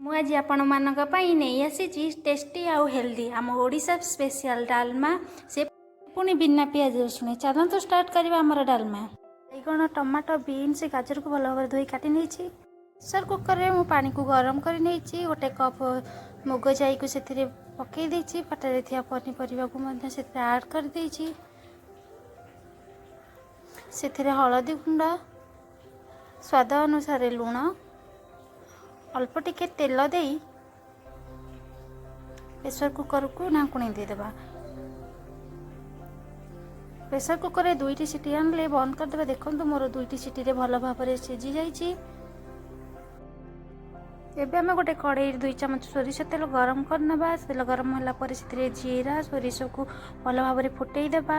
ମୁଁ ଆଜି ଆପଣମାନଙ୍କ ପାଇଁ ନେଇ ଆସିଛି ଟେଷ୍ଟି ଆଉ ହେଲ୍ଦି ଆମ ଓଡ଼ିଶା ସ୍ପେଶିଆଲ ଡାଲମା। ସେ ପୁଣି ବିନା ପିଆଜ ରସୁଣ। ଚାଲନ୍ତୁ ଷ୍ଟାର୍ଟ କରିବା ଆମର ଡାଲମା। ବାଇଗଣ, ଟମାଟୋ, ବିନ୍ସ, ଗାଜରକୁ ଭଲ ଭାବରେ ଧୋଇ କାଟି ନେଇଛି। ପ୍ରେସର କୁକରରେ ମୁଁ ପାଣିକୁ ଗରମ କରି ନେଇଛି। ଗୋଟେ କପ୍ ମୁଗ ଜାଇକୁ ସେଥିରେ ପକାଇ ଦେଇଛି। କଟାରେ ଥିବା ପନିପରିବାକୁ ମଧ୍ୟ ସେଥିରେ ଆଡ଼୍ କରିଦେଇଛି। ସେଥିରେ ହଳଦୀ ଗୁଣ୍ଡ, ସ୍ୱାଦ ଅନୁସାରେ ଲୁଣ, ଅଳ୍ପ ଟିକେ ତେଲ ଦେଇ ପ୍ରେସର କୁକରକୁ ଢାଙ୍କୁଣୀ ଦେଇଦେବା। ପ୍ରେସର କୁକରରେ 2ଟି ସିଟି ଆଣିଲେ ବନ୍ଦ କରିଦେବା। ଦେଖନ୍ତୁ ମୋର 2ଟି ସିଟିରେ ଭଲ ଭାବରେ ସିଝି ଯାଇଛି। ଏବେ ଆମେ ଗୋଟେ କଡ଼େଇରେ 2 ଚାମଚ ସୋରିଷ ତେଲ ଗରମ କରିନେବା। ତେଲ ଗରମ ହେଲା ପରେ ସେଥିରେ ଜିରା, ସୋରିଷକୁ ଭଲ ଭାବରେ ଫୁଟେଇ ଦେବା।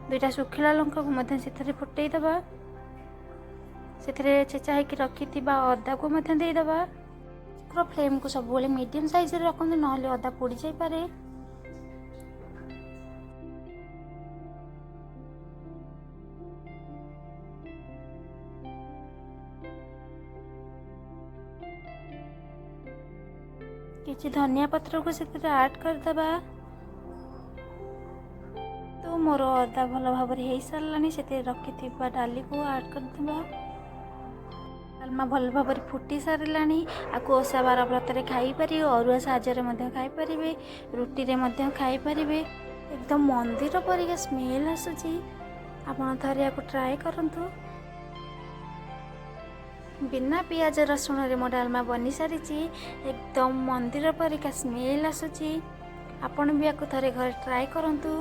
2ଟା ଶୁଖିଲା ଲଙ୍କାକୁ ମଧ୍ୟ ସେଥିରେ ଫୁଟେଇ ଦେବା। ସେଥିରେ ଛେଚା ହେଇକି ରଖିଥିବା ଅଦାକୁ ମଧ୍ୟ ଦେଇଦେବା। ଫ୍ଲେମ୍କୁ ସବୁବେଳେ ମିଡ଼ିୟମ୍ ସାଇଜରେ ରଖନ୍ତୁ, ନହେଲେ ଅଦା ପୋଡ଼ି ଯାଇପାରେ। କିଛି ଧନିଆ ପତ୍ରକୁ ସେଥିରେ ଆଡ଼୍ କରିଦେବା। ତ ମୋର ଅଦା ଭଲ ଭାବରେ ହେଇସାରିଲାଣି। ସେଥିରେ ରଖିଥିବା ଡାଲିକୁ ଆଡ଼୍ କରିଦେବା। ଡାଲମା ଭଲ ଭାବରେ ଫୁଟି ସାରିଲାଣି। ଆକୁ ଓଷା ବାର ବ୍ରତରେ ଖାଇପାରିବେ, ଅରୁଆ ସାହାଯ୍ୟରେ ମଧ୍ୟ ଖାଇପାରିବେ, ରୁଟିରେ ମଧ୍ୟ ଖାଇପାରିବେ। ଏକଦମ ମନ୍ଦିର ପରିକା ସ୍ମେଲ୍ ଆସୁଛି। ଆପଣ ଥରେ ଆକୁ ଟ୍ରାଏ କରନ୍ତୁ। ବିନା ପିଆଜ ରସୁଣରେ ମୋ ଡାଲମା ବନି ସାରିଛି। ଏକଦମ ମନ୍ଦିର ପରିକା ସ୍ମେଲ୍ ଆସୁଛି। ଆପଣ ବି ଆକୁ ଥରେ ଘରେ ଟ୍ରାଏ କରନ୍ତୁ।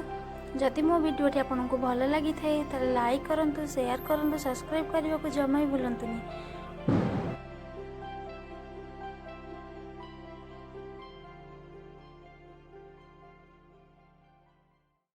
ଯଦି ମୋ ଭିଡ଼ିଓଟି ଆପଣଙ୍କୁ ଭଲ ଲାଗିଥାଏ ତାହେଲେ ଲାଇକ୍ କରନ୍ତୁ, ସେୟାର କରନ୍ତୁ, ସବସ୍କ୍ରାଇବ୍ କରିବାକୁ ଜମା ବି ଭୁଲନ୍ତୁନି।